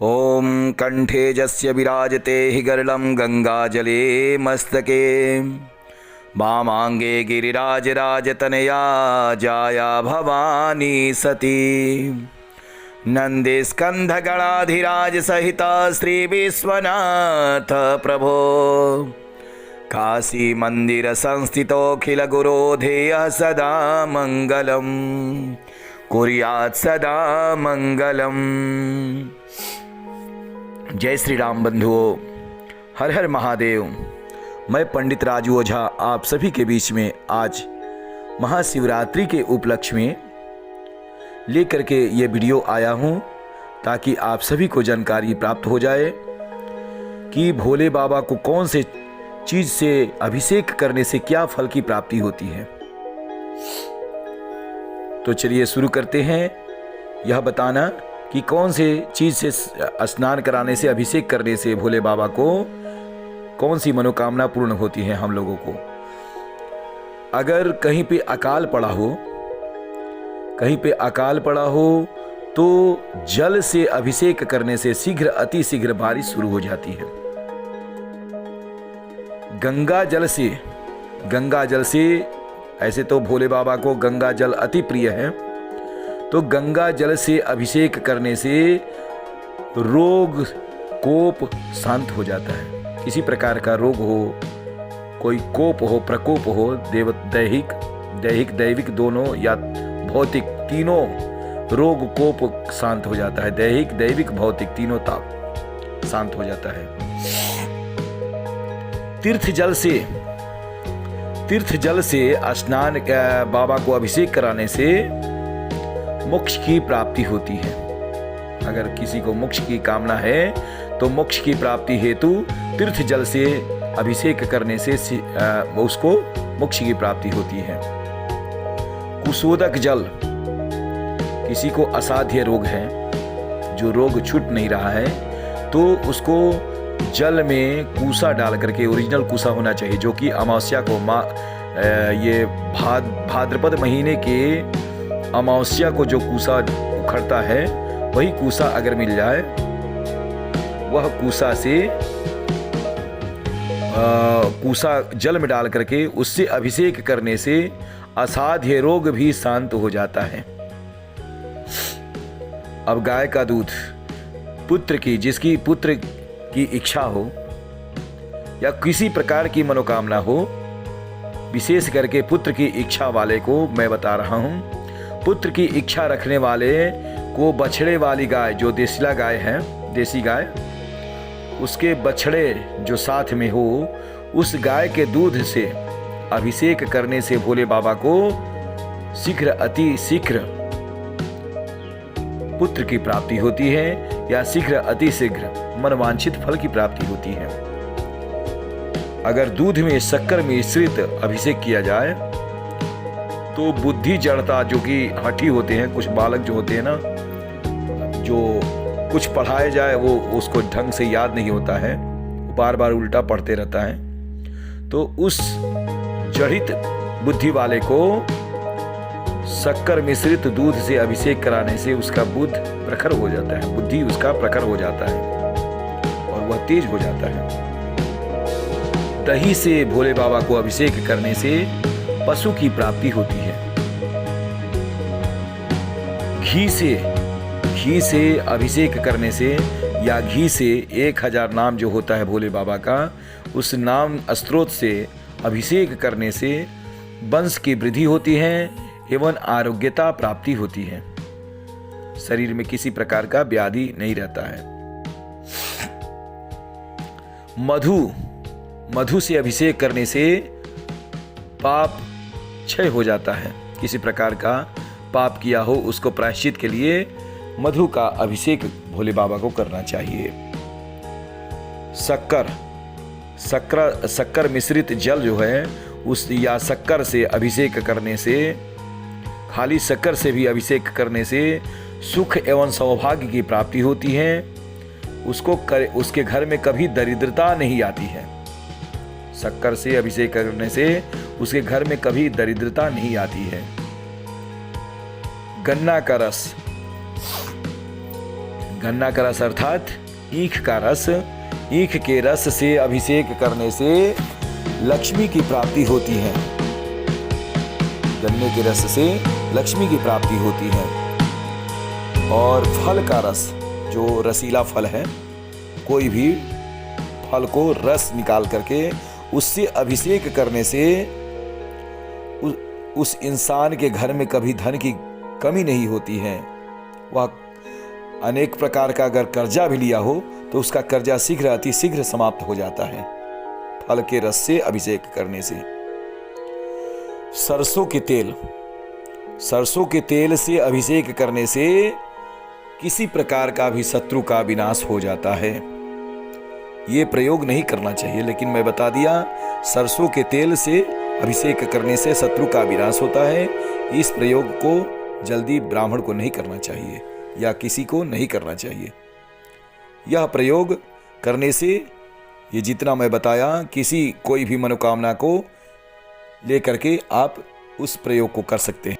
ॐ कंठे जस्य विराजते हि गरलं गंगाजले मस्तके वामांगे गिरिराजराजतनया जाया भवानी सती नंदे स्कंधगणाधिराज सहिता श्री विश्वनाथ प्रभो काशी मंदिर संस्थितोऽखिल गुरो धेयः सदा मंगलम कुर्यात् सदा मंगलम। जय श्री राम बंधुओं, हर हर महादेव। मैं पंडित राजू ओझा आप सभी के बीच में आज महाशिवरात्रि के उपलक्ष्य में लेकर के ये वीडियो आया हूँ ताकि आप सभी को जानकारी प्राप्त हो जाए कि भोले बाबा को कौन से चीज़ से अभिषेक करने से क्या फल की प्राप्ति होती है। तो चलिए शुरू करते हैं यह बताना कि कौन से चीज़ से स्नान कराने से, अभिषेक करने से भोले बाबा को कौन सी मनोकामना पूर्ण होती है हम लोगों को। अगर कहीं पे अकाल पड़ा हो, तो जल से अभिषेक करने से शीघ्र अति शीघ्र बारिश शुरू हो जाती है। गंगा जल से ऐसे तो भोले बाबा को गंगा जल अति प्रिय है, तो गंगा जल से अभिषेक करने से रोग कोप शांत हो जाता है। किसी प्रकार का रोग हो, कोई कोप हो, प्रकोप हो, दैहिक दोनों या भौतिक तीनों रोग कोप शांत हो जाता है। दैविक भौतिक तीनों ताप शांत हो जाता है। तीर्थ जल से स्नान बाबा को अभिषेक कराने से मोक्ष की प्राप्ति होती है। अगर किसी को मोक्ष की कामना है तो मोक्ष की प्राप्ति हेतु तीर्थ जल से अभिषेक करने से उसको मोक्ष की प्राप्ति होती है। कुशोदक जल, किसी को असाध्य रोग है, जो रोग छूट नहीं रहा है, तो उसको जल में कूसा डाल करके, ओरिजिनल कूसा होना चाहिए, जो कि अमावस्या को ये भाद्रपद महीने के अमावस्या को जो कूसा उखड़ता है, वही कूसा अगर मिल जाए, वह कूसा जल में डाल करके उससे अभिषेक करने से असाध्य रोग भी शांत हो जाता है। अब गाय का दूध, जिसकी पुत्र की इच्छा हो या किसी प्रकार की मनोकामना हो, विशेष करके पुत्र की इच्छा वाले को मैं बता रहा हूं। पुत्र की इच्छा रखने वाले को बछड़े वाली गाय, जो देसीला गाय है, देसी गाय, उसके बछड़े जो साथ में हो, उस गाय के दूध से अभिषेक करने से भोले बाबा को शीघ्र अति शीघ्र पुत्र की प्राप्ति होती है, या शीघ्र अति शीघ्र मनवांछित फल की प्राप्ति होती है। अगर दूध में शक्कर मिश्रित अभिषेक किया जाए तो बुद्धि जड़ता, जो कि हठी होते हैं, कुछ बालक जो होते हैं ना, जो कुछ पढ़ाया जाए वो उसको ढंग से याद नहीं होता है, बार बार उल्टा पढ़ते रहता है, तो उस जड़ित बुद्धि वाले को शक्कर मिश्रित दूध से अभिषेक कराने से उसका बुद्ध प्रखर हो जाता है, बुद्धि उसका प्रखर हो जाता है और वह तेज हो जाता है। दही से भोले बाबा को अभिषेक करने से पशु की प्राप्ति होती है। घी से अभिषेक करने से, या घी से 1000 नाम जो होता है भोले बाबा का, उस नाम स्रोत से अभिषेक करने से वंश की वृद्धि होती है एवं आरोग्यता प्राप्ति होती है। शरीर में किसी प्रकार का व्याधि नहीं रहता है। मधु से अभिषेक करने से पाप क्षय हो जाता है। किसी प्रकार का पाप किया हो, उसको प्रायश्चित के लिए मधु का अभिषेक भोले बाबा को करना चाहिए। शक्कर मिश्रित जल जो है उस या शक्कर से अभिषेक करने से, खाली शक्कर से भी अभिषेक करने से सुख एवं सौभाग्य की प्राप्ति होती है। उसके घर में कभी दरिद्रता नहीं आती है। शक्कर से अभिषेक करने से उसके घर में कभी दरिद्रता नहीं आती है। गन्ना का रस, गन्ना का रस अर्थात ईख का रस, ईख के रस से अभिषेक करने से लक्ष्मी की प्राप्ति होती है। गन्ने के रस से लक्ष्मी की प्राप्ति होती है। और फल का रस, जो रसीला फल है, कोई भी फल को रस निकाल करके उससे अभिषेक करने से उस इंसान के घर में कभी धन की कमी नहीं होती है। वह अनेक प्रकार का अगर कर्जा भी लिया हो तो उसका कर्जा शीघ्र अति शीघ्र समाप्त हो जाता है फल के रस से अभिषेक करने से। सरसों के तेल से अभिषेक करने से किसी प्रकार का भी शत्रु का विनाश हो जाता है। ये प्रयोग नहीं करना चाहिए, लेकिन मैं बता दिया, सरसों के तेल से अभिषेक करने से शत्रु का विनाश होता है। इस प्रयोग को जल्दी ब्राह्मण को नहीं करना चाहिए या किसी को नहीं करना चाहिए। यह प्रयोग करने से, ये जितना मैं बताया, कोई भी मनोकामना को लेकर के आप उस प्रयोग को कर सकते हैं।